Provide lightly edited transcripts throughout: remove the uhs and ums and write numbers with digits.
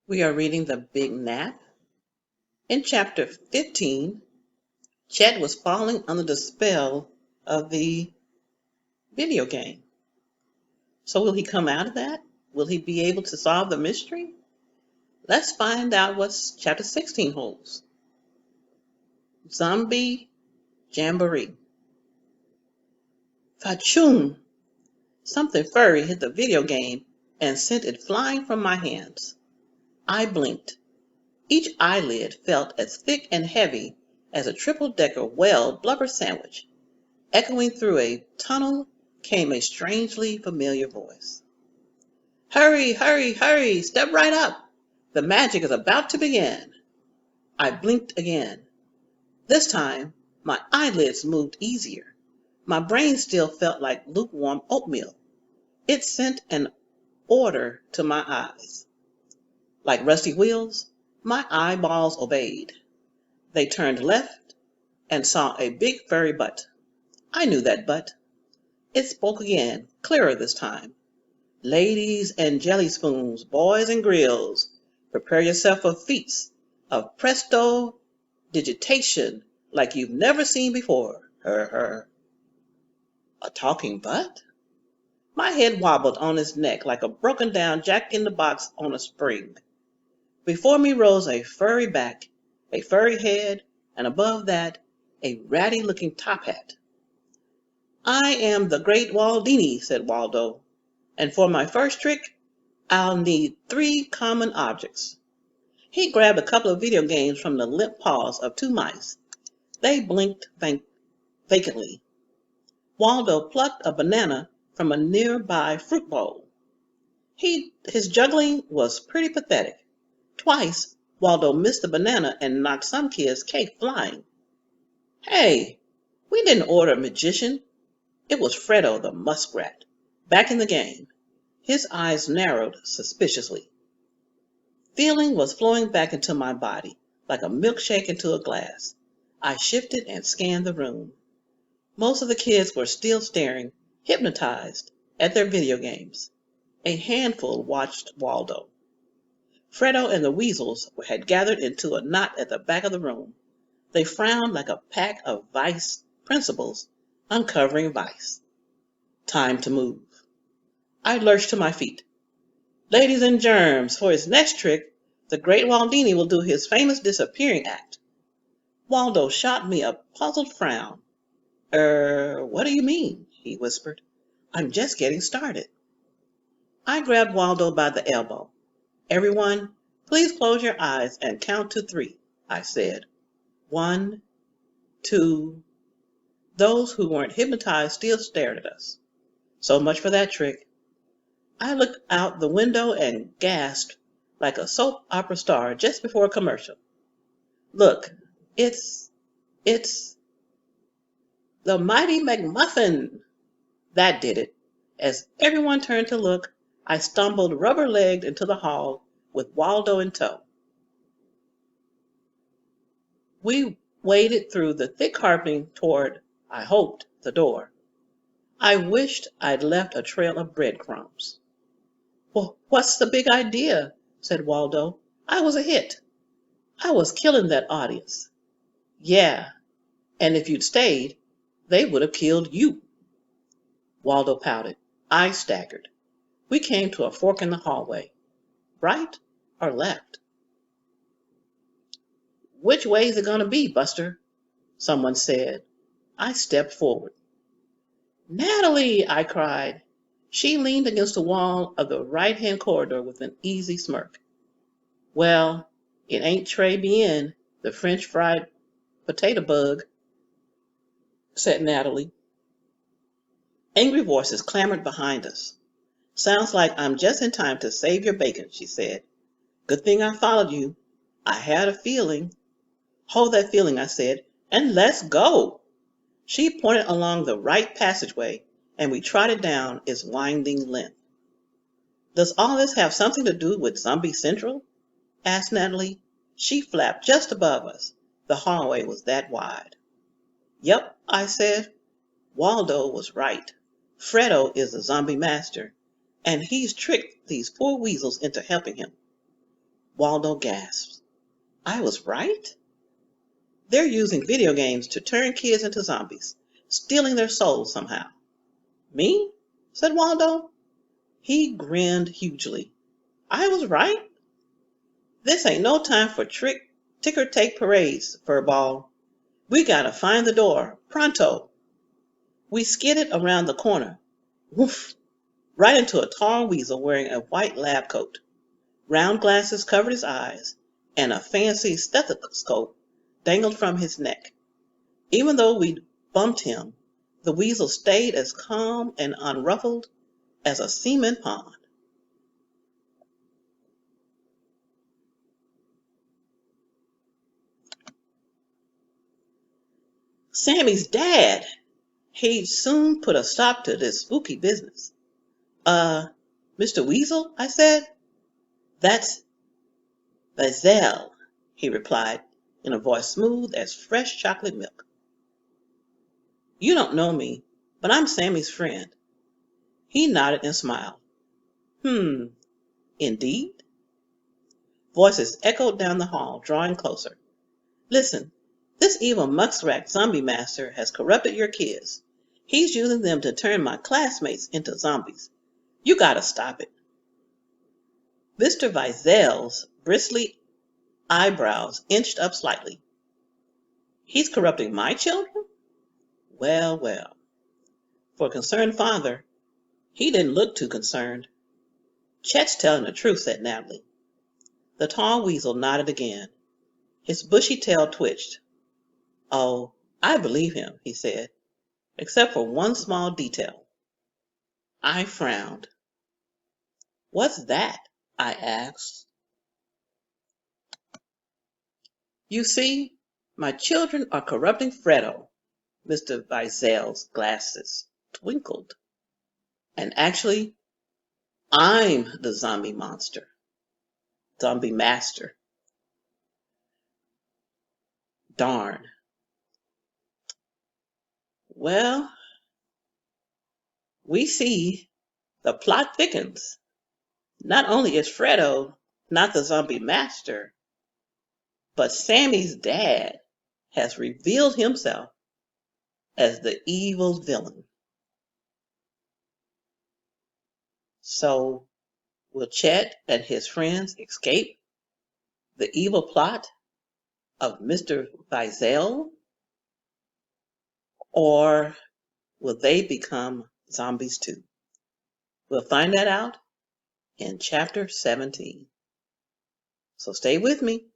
We are reading The Big Nap. In chapter 15, Chet was falling under the spell of the video game. So will he come out of that? Will he be able to solve the mystery? Let's find out what chapter 16 holds. Zombie Jamboree. Fachoom! Something furry hit the video game and sent it flying from my hands. I blinked. Each eyelid felt as thick and heavy as a triple-decker whale blubber sandwich. Echoing through a tunnel came a strangely familiar voice. Hurry, hurry, hurry, step right up. The magic is about to begin. I blinked again. This time, my eyelids moved easier. My brain still felt like lukewarm oatmeal. It sent an order to my eyes. Like rusty wheels, my eyeballs obeyed. They turned left and saw a big furry butt. I knew that butt. It spoke again, clearer this time. Ladies and jelly spoons, boys and grills, prepare yourself for feats of presto digitation like you've never seen before. Her. A talking butt? My head wobbled on its neck like a broken down jack-in-the-box on a spring. Before me rose a furry back, a furry head, and above that, a ratty-looking top hat. I am the great Waldini, said Waldo, and for my first trick, I'll need 3 common objects. He grabbed a couple of video games from the limp paws of 2 mice. They blinked vacantly. Waldo plucked a banana from a nearby fruit bowl. His juggling was pretty pathetic. Twice, Waldo missed the banana and knocked some kid's cake flying. Hey, we didn't order a magician. It was Fredo the muskrat, back in the game. His eyes narrowed suspiciously. Feeling was flowing back into my body, like a milkshake into a glass. I shifted and scanned the room. Most of the kids were still staring, hypnotized, at their video games. A handful watched Waldo. Fredo and the weasels had gathered into a knot at the back of the room. They frowned like a pack of vice principals uncovering vice. Time to move. I lurched to my feet. Ladies and germs, for his next trick, the great Waldini will do his famous disappearing act. Waldo shot me a puzzled frown. What do you mean? He whispered. I'm just getting started. I grabbed Waldo by the elbow. Everyone, please close your eyes and count to 3, I said. 1, 2. Those who weren't hypnotized still stared at us. So much for that trick. I looked out the window and gasped like a soap opera star just before a commercial. Look, it's the Mighty McMuffin. That did it. As everyone turned to look, I stumbled rubber-legged into the hall with Waldo in tow. We waded through the thick carpeting toward, I hoped, the door. I wished I'd left a trail of breadcrumbs. Well, what's the big idea? Said Waldo. I was a hit. I was killing that audience. Yeah, and if you'd stayed, they would have killed you. Waldo pouted. I staggered. We came to a fork in the hallway. Right or left? Which way is it going to be, Buster? Someone said. I stepped forward. Natalie, I cried. She leaned against the wall of the right-hand corridor with an easy smirk. Well, it ain't Trey Bien, the French fried potato bug, said Natalie. Angry voices clamored behind us. Sounds like I'm just in time to save your bacon, she said. Good thing I followed you. I had a feeling. Hold that feeling, I said, and let's go. She pointed along the right passageway, and we trotted down its winding length. Does all this have something to do with Zombie Central? Asked Natalie. She flapped just above us. The hallway was that wide. Yep, I said. Waldo was right. Fredo is the zombie master, and he's tricked these poor weasels into helping him. Waldo gasped. I was right? They're using video games to turn kids into zombies, stealing their souls somehow. Me? Said Waldo. He grinned hugely. I was right. This ain't no time for ticker-tape parades, Furball. We gotta find the door, pronto. We skidded around the corner, woof, right into a tall weasel wearing a white lab coat. Round glasses covered his eyes, and a fancy stethoscope dangled from his neck. Even though we bumped him, the weasel stayed as calm and unruffled as a cement pond. Sammy's dad! He'd soon put a stop to this spooky business. Mr. Weasel, I said. That's Vazel, he replied in a voice smooth as fresh chocolate milk. You don't know me, but I'm Sammy's friend. He nodded and smiled. Indeed? Voices echoed down the hall, drawing closer. Listen, this evil muskrat zombie master has corrupted your kids. He's using them to turn my classmates into zombies. You gotta stop it. Mr. Vizel's bristly eyebrows inched up slightly. He's corrupting my children? Well, well. For a concerned father, he didn't look too concerned. Chet's telling the truth, said Natalie. The tall weasel nodded again. His bushy tail twitched. Oh, I believe him, he said, except for one small detail. I frowned. What's that? I asked. You see, my children are corrupting Fredo. Mr. Vizel's glasses twinkled. And actually, I'm the zombie monster. Zombie master. Darn. Well, we see the plot thickens. Not only is Fredo not the zombie master, but Sammy's dad has revealed himself as the evil villain. So, will Chet and his friends escape the evil plot of Mr. Vizel? Or will they become zombies too? We'll find that out in chapter 17. So stay with me.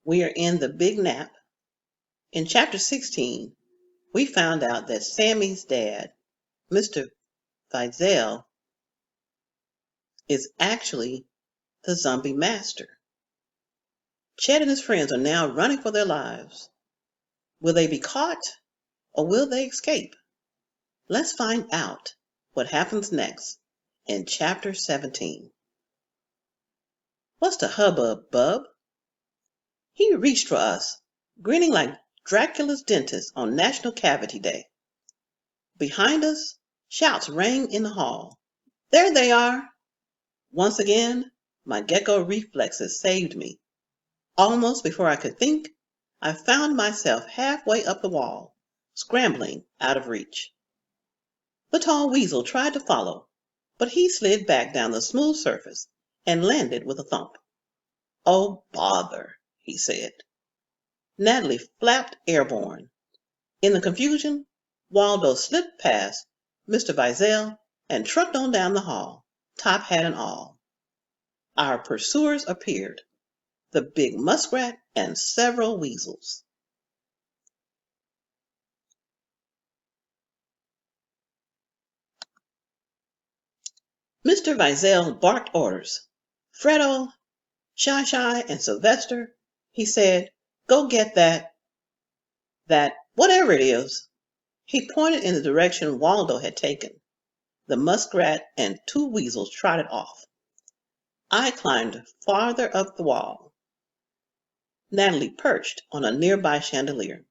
We are in the big nap. In chapter 16, we found out that Sammy's dad, Mr. Vizel, is actually the zombie master. Chet and his friends are now running for their lives. Will they be caught or will they escape? Let's find out what happens next in chapter 17. What's the hubbub, bub? He reached for us, grinning like Dracula's dentist on National Cavity Day. Behind us, shouts rang in the hall. There they are! Once again, my gecko reflexes saved me. Almost before I could think, I found myself halfway up the wall, scrambling out of reach. The tall weasel tried to follow, but he slid back down the smooth surface and landed with a thump. Oh, bother, he said. Natalie flapped airborne. In the confusion, Waldo slipped past Mr. Vizel and trucked on down the hall, top hat and all. Our pursuers appeared, the big muskrat and several weasels. Mr. Vizel barked orders. Fredo, Shy, and Sylvester, he said, go get that, whatever it is. He pointed in the direction Waldo had taken. The muskrat and two weasels trotted off. I climbed farther up the wall. Natalie perched on a nearby chandelier.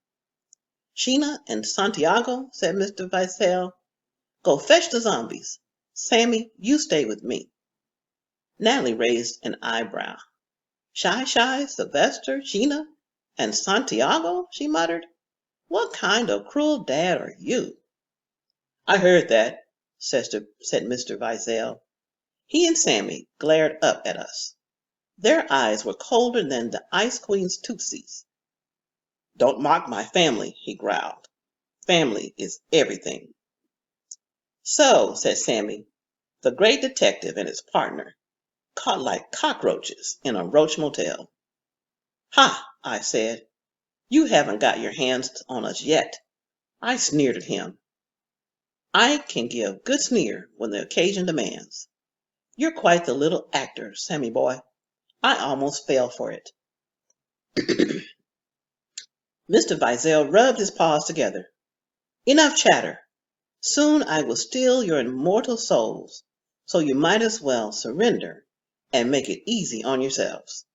Sheena and Santiago, said Mr. Vizel, go fetch the zombies. Sammy, you stay with me. Natalie raised an eyebrow. Shy, Sylvester, Gina, and Santiago, she muttered. What kind of cruel dad are you? I heard that, said Mr. Vizel. He and Sammy glared up at us. Their eyes were colder than the Ice Queen's tootsies. Don't mock my family, he growled. Family is everything. So, said Sammy, the great detective and his partner, caught like cockroaches in a roach motel. Ha, I said, you haven't got your hands on us yet. I sneered at him. I can give good sneer when the occasion demands. You're quite the little actor, Sammy boy. I almost fell for it. Mr. Vizel rubbed his paws together. Enough chatter. Soon I will steal your immortal souls, so you might as well surrender and make it easy on yourselves.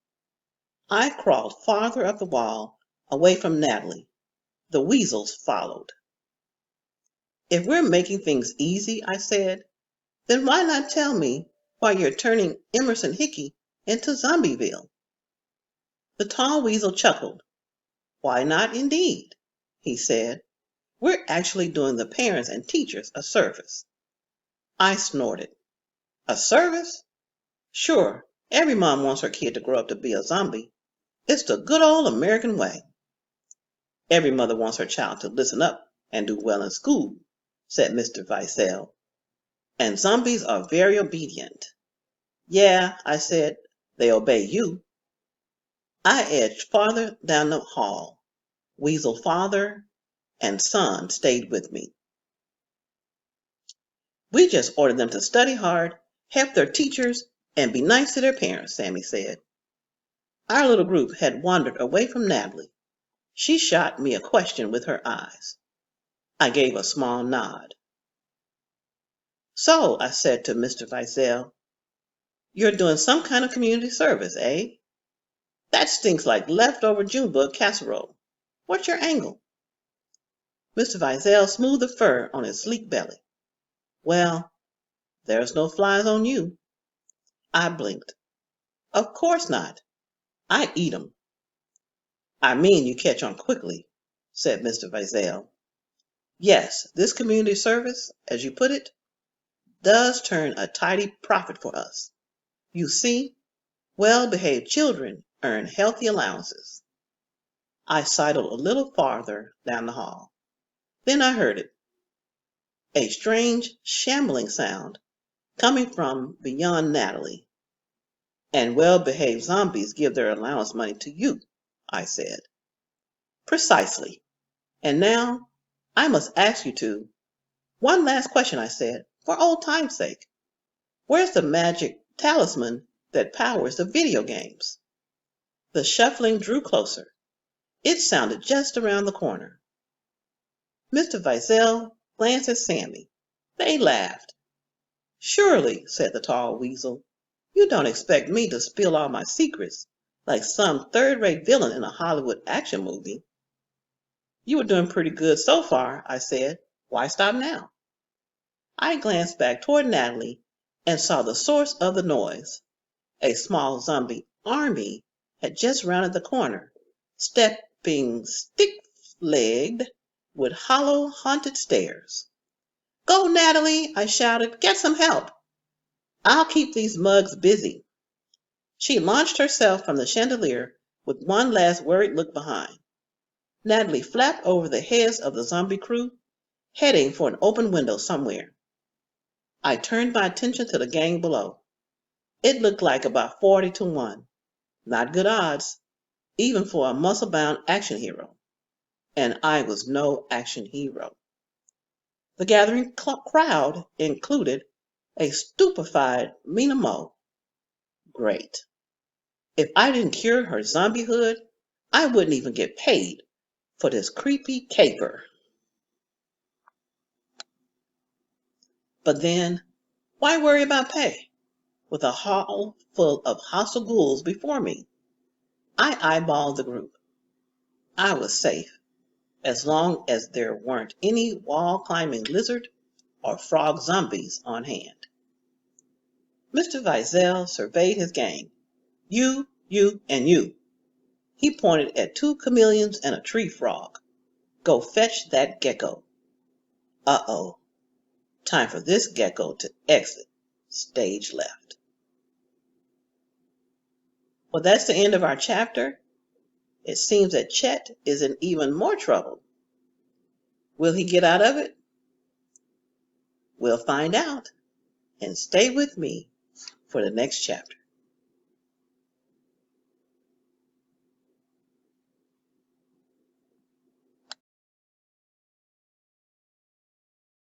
I crawled farther up the wall, away from Natalie. The weasels followed. If we're making things easy, I said, then why not tell me why you're turning Emerson Hickey into Zombieville? The tall weasel chuckled. Why not indeed? He said. We're actually doing the parents and teachers a service. I snorted. A service? Sure, every mom wants her kid to grow up to be a zombie. It's the good old American way. Every mother wants her child to listen up and do well in school, said Mr. Vizel. And zombies are very obedient. Yeah, I said, they obey you. I edged farther down the hall. Weasel father and son stayed with me. We just ordered them to study hard, help their teachers, and be nice to their parents, Sammy said. Our little group had wandered away from Natalie. She shot me a question with her eyes. I gave a small nod. So, I said to Mr. Vizel, you're doing some kind of community service, eh? That stinks like leftover Junebug casserole. What's your angle? Mr. Vizel smoothed the fur on his sleek belly. Well, there's no flies on you. I blinked. Of course not. I eat 'em. I mean you catch on quickly, said Mr. Vizel. Yes, this community service, as you put it, does turn a tidy profit for us. You see, well-behaved children earn healthy allowances. I sidled a little farther down the hall. Then I heard it. A strange, shambling sound coming from beyond Natalie. And well-behaved zombies give their allowance money to you, I said. Precisely. And now, I must ask you to. One last question, I said, for old time's sake. Where's the magic talisman that powers the video games? The shuffling drew closer. It sounded just around the corner. Mr. Vizel glanced at Sammy. They laughed. Surely, said the tall weasel, you don't expect me to spill all my secrets like some third-rate villain in a Hollywood action movie. You were doing pretty good so far, I said. Why stop now? I glanced back toward Natalie and saw the source of the noise. A small zombie army had just rounded the corner, stepping stiff-legged with hollow, haunted stares. Go, Natalie, I shouted. Get some help. I'll keep these mugs busy. She launched herself from the chandelier with one last worried look behind. Natalie flapped over the heads of the zombie crew, heading for an open window somewhere. I turned my attention to the gang below. It looked like about 40-1. Not good odds, even for a muscle-bound action hero. And I was no action hero. The gathering crowd included a stupefied Mina Mo. Great. If I didn't cure her zombiehood, I wouldn't even get paid for this creepy caper. But then, why worry about pay? With a hall full of hostile ghouls before me, I eyeballed the group. I was safe, as long as there weren't any wall-climbing lizard or frog zombies on hand. Mr. Vizel surveyed his gang. You, and you. He pointed at 2 chameleons and a tree frog. Go fetch that gecko. Uh-oh. Time for this gecko to exit. Stage left. Well, that's the end of our chapter. It seems that Chet is in even more trouble. Will he get out of it? We'll find out. And stay with me for the next chapter.